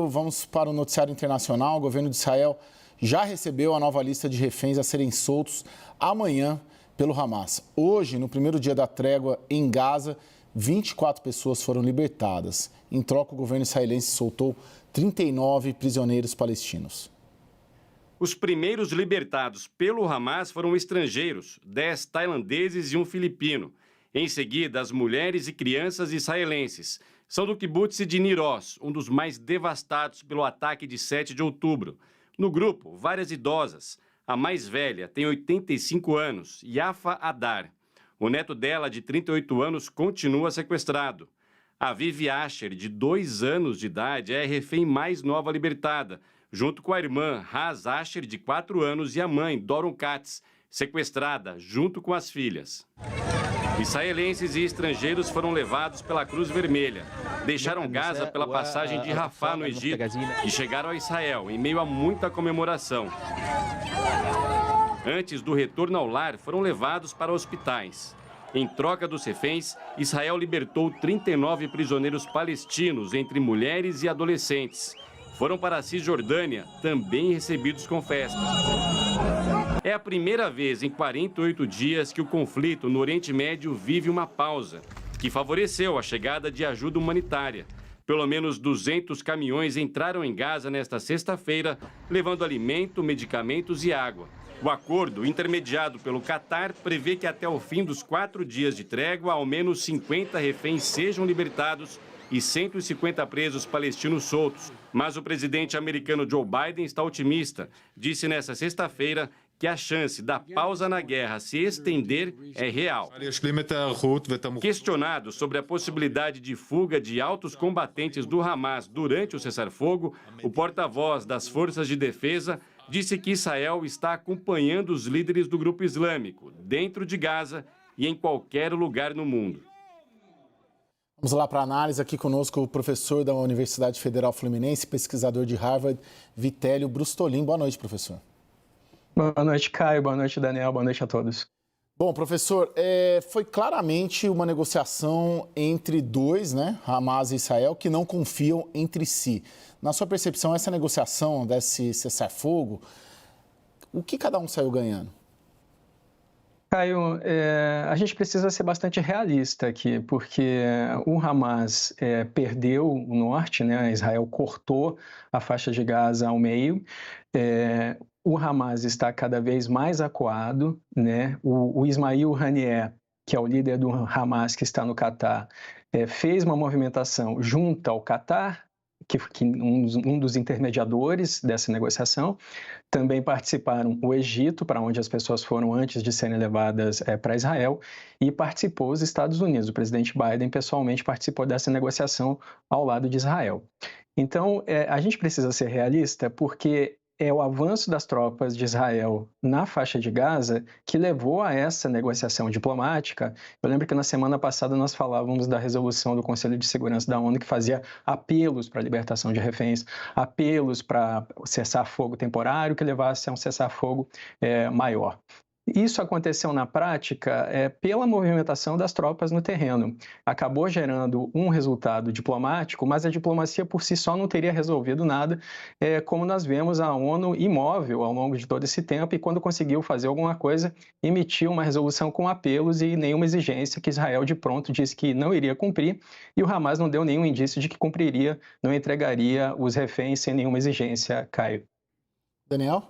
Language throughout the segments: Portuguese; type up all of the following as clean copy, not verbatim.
Vamos para o noticiário internacional. O governo de Israel já recebeu a nova lista de reféns a serem soltos amanhã pelo Hamas. Hoje, no primeiro dia da trégua em Gaza, 24 pessoas foram libertadas. Em troca, o governo israelense soltou 39 prisioneiros palestinos. Os primeiros libertados pelo Hamas foram estrangeiros, 10 tailandeses e um filipino. Em seguida, as mulheres e crianças israelenses. São do kibbutz de Niroz, um dos mais devastados pelo ataque de 7 de outubro. No grupo, várias idosas. A mais velha tem 85 anos, Yafa Adar. O neto dela, de 38 anos, continua sequestrado. A Vivi Asher, de 2 anos de idade, é a refém mais nova libertada, junto com a irmã Haz Asher, de 4 anos, e a mãe, Doron Katz, sequestrada, junto com as filhas. Israelenses e estrangeiros foram levados pela Cruz Vermelha. Deixaram Gaza pela passagem de Rafah, no Egito, e chegaram a Israel, em meio a muita comemoração. Antes do retorno ao lar, foram levados para hospitais. Em troca dos reféns, Israel libertou 39 prisioneiros palestinos, entre mulheres e adolescentes. Foram para a Cisjordânia, também recebidos com festa. É a primeira vez em 48 dias que o conflito no Oriente Médio vive uma pausa, que favoreceu a chegada de ajuda humanitária. Pelo menos 200 caminhões entraram em Gaza nesta sexta-feira, levando alimento, medicamentos e água. O acordo, intermediado pelo Catar, prevê que até o fim dos 4 dias de trégua, ao menos 50 reféns sejam libertados e 150 presos palestinos soltos. Mas o presidente americano Joe Biden está otimista. Disse nesta sexta-feira que a chance da pausa na guerra se estender é real. Questionado sobre a possibilidade de fuga de altos combatentes do Hamas durante o cessar-fogo, o porta-voz das Forças de Defesa disse que Israel está acompanhando os líderes do grupo islâmico, dentro de Gaza e em qualquer lugar no mundo. Vamos lá para a análise. Aqui conosco o professor da Universidade Federal Fluminense, pesquisador de Harvard, Vitélio Brustolin. Boa noite, professor. Boa noite, Caio. Boa noite, Daniel. Boa noite a todos. Bom, professor, foi claramente uma negociação entre dois, né, Hamas e Israel, que não confiam entre si. Na sua percepção, essa negociação desse cessar-fogo, o que cada um saiu ganhando? Caio, a gente precisa ser bastante realista aqui, porque o Hamas perdeu o norte, né? Israel cortou a faixa de Gaza ao meio. O Hamas está cada vez mais acuado, né? O Ismail Haniyeh, que é o líder do Hamas que está no Catar, fez uma movimentação junto ao Catar, um dos intermediadores dessa negociação. Também participaram o Egito, para onde as pessoas foram antes de serem levadas para Israel, e participou os Estados Unidos. O presidente Biden pessoalmente participou dessa negociação ao lado de Israel. Então, a gente precisa ser realista, porque é o avanço das tropas de Israel na faixa de Gaza que levou a essa negociação diplomática. Eu lembro que na semana passada nós falávamos da resolução do Conselho de Segurança da ONU que fazia apelos para a libertação de reféns, apelos para cessar-fogo temporário que levasse a um cessar-fogo maior. Isso aconteceu na prática pela movimentação das tropas no terreno. Acabou gerando um resultado diplomático, mas a diplomacia por si só não teria resolvido nada, como nós vemos a ONU imóvel ao longo de todo esse tempo, e quando conseguiu fazer alguma coisa, emitiu uma resolução com apelos e nenhuma exigência, que Israel de pronto disse que não iria cumprir, e o Hamas não deu nenhum indício de que cumpriria, não entregaria os reféns sem nenhuma exigência, Caio. Daniel?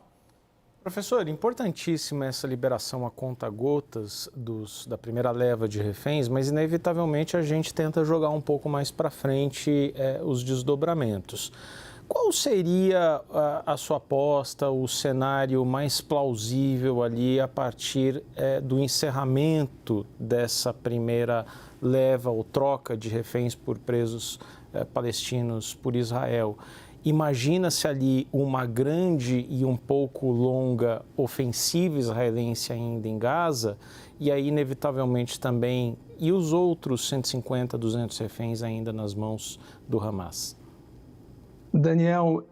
Professor, importantíssima essa liberação a conta-gotas da primeira leva de reféns, mas inevitavelmente a gente tenta jogar um pouco mais para frente os desdobramentos. Qual seria a sua aposta, o cenário mais plausível ali a partir do encerramento dessa primeira leva ou troca de reféns por presos palestinos por Israel? Imagina-se ali uma grande e um pouco longa ofensiva israelense ainda em Gaza, e aí, inevitavelmente, também, e os outros 150, 200 reféns ainda nas mãos do Hamas? Daniel,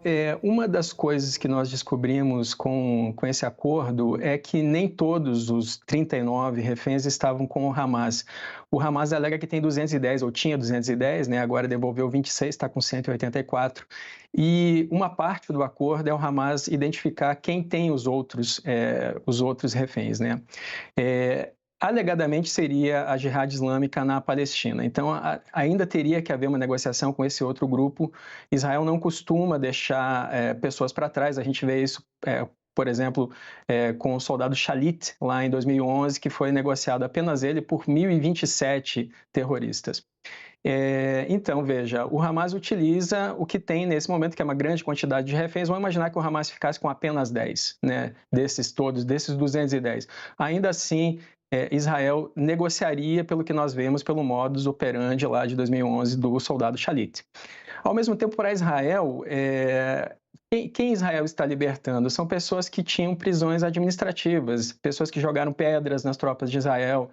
uma das coisas que nós descobrimos com esse acordo é que nem todos os 39 reféns estavam com o Hamas. O Hamas alega que tem 210, ou tinha 210, né? Agora devolveu 26, está com 184. E uma parte do acordo é o Hamas identificar quem tem os outros reféns, né? Alegadamente seria a Jihad Islâmica na Palestina. Então, ainda teria que haver uma negociação com esse outro grupo. Israel não costuma deixar pessoas para trás. A gente vê isso, por exemplo, com o soldado Shalit, lá em 2011, que foi negociado apenas ele por 1.027 terroristas. Então, veja, o Hamas utiliza o que tem nesse momento, que é uma grande quantidade de reféns. Vamos imaginar que o Hamas ficasse com apenas 10, né, desses 210. Ainda assim, Israel negociaria, pelo que nós vemos, pelo modus operandi lá de 2011 do soldado Shalit. Ao mesmo tempo, para Israel, quem Israel está libertando são pessoas que tinham prisões administrativas, pessoas que jogaram pedras nas tropas de Israel.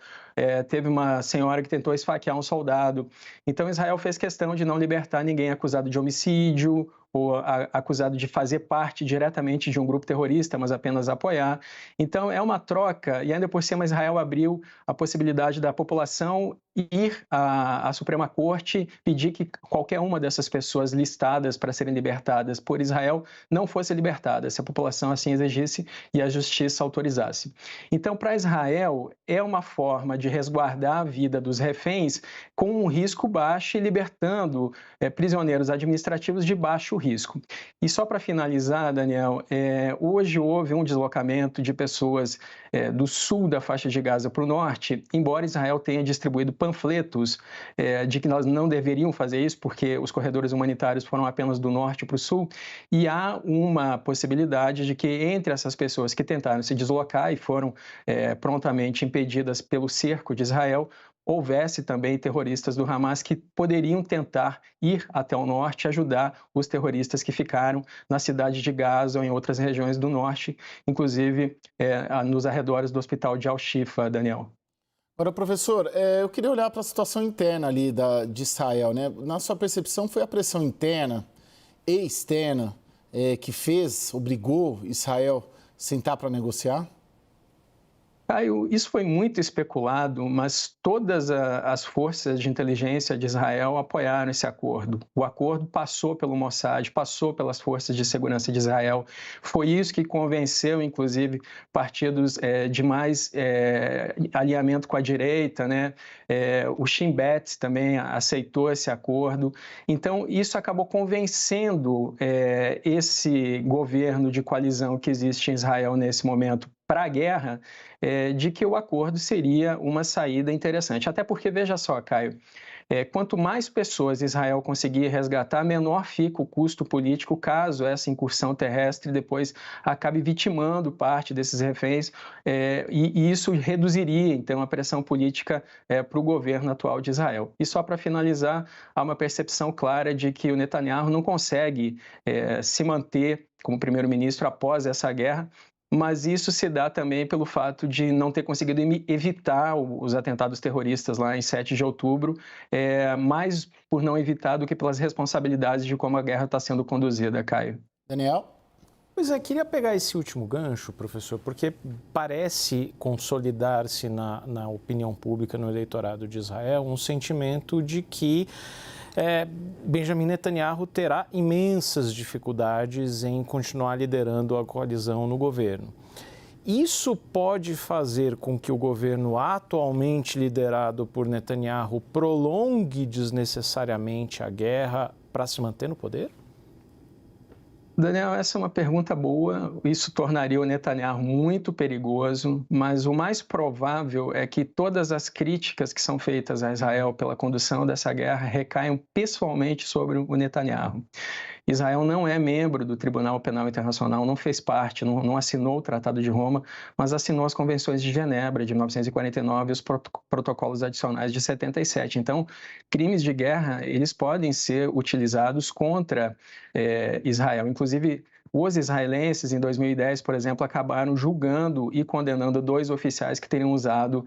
Teve uma senhora que tentou esfaquear um soldado. Então, Israel fez questão de não libertar ninguém acusado de homicídio ou acusado de fazer parte diretamente de um grupo terrorista, mas apenas apoiar. Então, é uma troca, e ainda por cima Israel abriu a possibilidade da população ir à Suprema Corte, pedir que qualquer uma dessas pessoas listadas para serem libertadas por Israel não fosse libertada, se a população assim exigisse e a justiça autorizasse. Então, para Israel, é uma forma de resguardar a vida dos reféns com um risco baixo e libertando prisioneiros administrativos de baixo risco. E só para finalizar, Daniel, hoje houve um deslocamento de pessoas do sul da faixa de Gaza para o norte, embora Israel tenha distribuído panfletos de que nós não deveríamos fazer isso, porque os corredores humanitários foram apenas do norte para o sul, e há uma possibilidade de que entre essas pessoas que tentaram se deslocar e foram prontamente impedidas pelo cerco de Israel, houvesse também terroristas do Hamas que poderiam tentar ir até o norte e ajudar os terroristas que ficaram na cidade de Gaza ou em outras regiões do norte, inclusive nos arredores do hospital de Al-Shifa, Daniel. Agora, professor, eu queria olhar para a situação interna ali de Israel, né? Na sua percepção, foi a pressão interna e externa que obrigou Israel a sentar para negociar? Caio, isso foi muito especulado, mas todas as forças de inteligência de Israel apoiaram esse acordo. O acordo passou pelo Mossad, passou pelas forças de segurança de Israel. Foi isso que convenceu, inclusive, partidos de mais alinhamento com a direita, né? O Shin Bet também aceitou esse acordo. Então, isso acabou convencendo esse governo de coalizão que existe em Israel nesse momento para a guerra, de que o acordo seria uma saída interessante. Até porque, veja só, Caio, quanto mais pessoas Israel conseguir resgatar, menor fica o custo político caso essa incursão terrestre depois acabe vitimando parte desses reféns, e isso reduziria, então, a pressão política para o governo atual de Israel. E só para finalizar, há uma percepção clara de que o Netanyahu não consegue se manter como primeiro-ministro após essa guerra, mas isso se dá também pelo fato de não ter conseguido evitar os atentados terroristas lá em 7 de outubro, mais por não evitar do que pelas responsabilidades de como a guerra está sendo conduzida, Caio. Daniel? Pois queria pegar esse último gancho, professor, porque parece consolidar-se na opinião pública, no eleitorado de Israel, um sentimento de que Benjamin Netanyahu terá imensas dificuldades em continuar liderando a coalizão no governo. Isso pode fazer com que o governo atualmente liderado por Netanyahu prolongue desnecessariamente a guerra para se manter no poder? Daniel, essa é uma pergunta boa. Isso tornaria o Netanyahu muito perigoso, mas o mais provável é que todas as críticas que são feitas a Israel pela condução dessa guerra recaiam pessoalmente sobre o Netanyahu. Israel não é membro do Tribunal Penal Internacional, não fez parte, não assinou o Tratado de Roma, mas assinou as Convenções de Genebra de 1949 e os protocolos adicionais de 77. Então, crimes de guerra, eles podem ser utilizados contra Israel. Inclusive, Os israelenses, em 2010, por exemplo, acabaram julgando e condenando 2 oficiais que teriam usado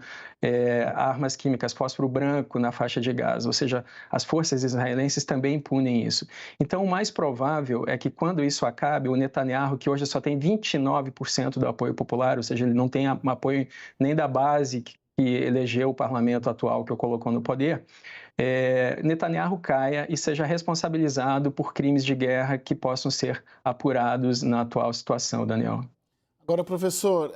armas químicas, fósforo branco, na faixa de Gaza. Ou seja, as forças israelenses também punem isso. Então, o mais provável é que, quando isso acabe, o Netanyahu, que hoje só tem 29% do apoio popular, ou seja, ele não tem apoio nem da base que elegeu o parlamento atual, que o colocou no poder, Netanyahu caia e seja responsabilizado por crimes de guerra que possam ser apurados na atual situação, Daniel. Agora, professor,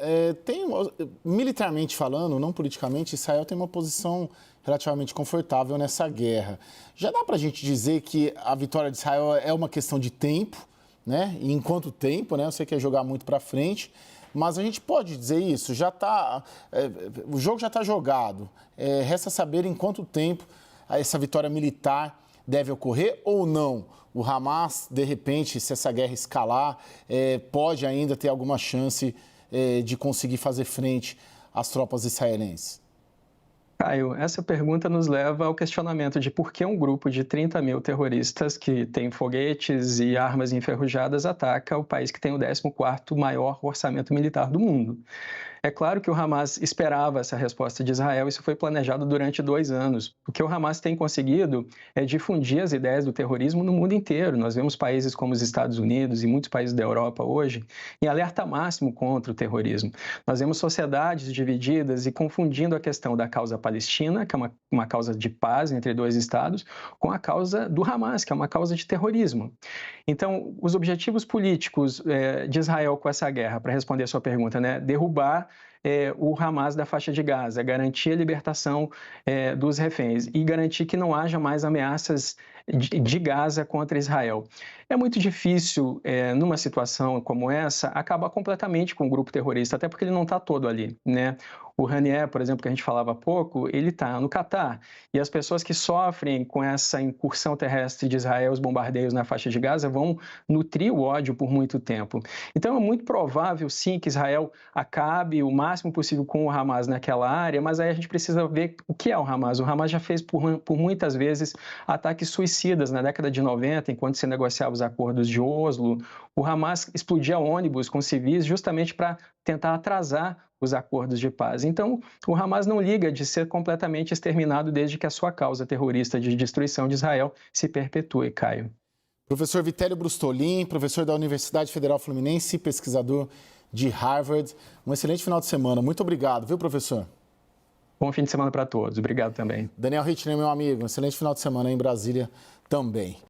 militarmente falando, não politicamente, Israel tem uma posição relativamente confortável nessa guerra. Já dá para a gente dizer que a vitória de Israel é uma questão de tempo, né? E em quanto tempo, né? Eu sei que é jogar muito para frente, mas a gente pode dizer isso, o jogo já está jogado. Resta saber em quanto tempo essa vitória militar deve ocorrer ou não. O Hamas, de repente, se essa guerra escalar, pode ainda ter alguma chance de conseguir fazer frente às tropas israelenses. Caio, essa pergunta nos leva ao questionamento de por que um grupo de 30 mil terroristas que tem foguetes e armas enferrujadas ataca o país que tem o 14º maior orçamento militar do mundo. É claro que o Hamas esperava essa resposta de Israel, isso foi planejado durante 2 anos. O que o Hamas tem conseguido é difundir as ideias do terrorismo no mundo inteiro. Nós vemos países como os Estados Unidos e muitos países da Europa hoje em alerta máximo contra o terrorismo. Nós vemos sociedades divididas e confundindo a questão da causa palestina, que é uma causa de paz entre 2 estados, com a causa do Hamas, que é uma causa de terrorismo. Então, os objetivos políticos de Israel com essa guerra, para responder a sua pergunta, né, derrubar o Hamas da faixa de Gaza, garantir a libertação dos reféns e garantir que não haja mais ameaças de Gaza contra Israel. É muito difícil, numa situação como essa, acabar completamente com o grupo terrorista, até porque ele não está todo ali, né? O Haniyeh, por exemplo, que a gente falava há pouco, ele está no Catar. E as pessoas que sofrem com essa incursão terrestre de Israel, os bombardeios na faixa de Gaza, vão nutrir o ódio por muito tempo. Então, é muito provável, sim, que Israel acabe o máximo possível com o Hamas naquela área, mas aí a gente precisa ver o que é o Hamas. O Hamas já fez, por muitas vezes, ataques suicidas. Na década de 90, enquanto se negociava os acordos de Oslo, o Hamas explodia ônibus com civis justamente para tentar atrasar os acordos de paz. Então, o Hamas não liga de ser completamente exterminado desde que a sua causa terrorista de destruição de Israel se perpetue, Caio. Professor Vitélio Brustolin, professor da Universidade Federal Fluminense e pesquisador de Harvard. Um excelente final de semana. Muito obrigado, viu, professor? Bom fim de semana para todos. Obrigado também. Daniel Rittner, meu amigo. Um excelente final de semana em Brasília também.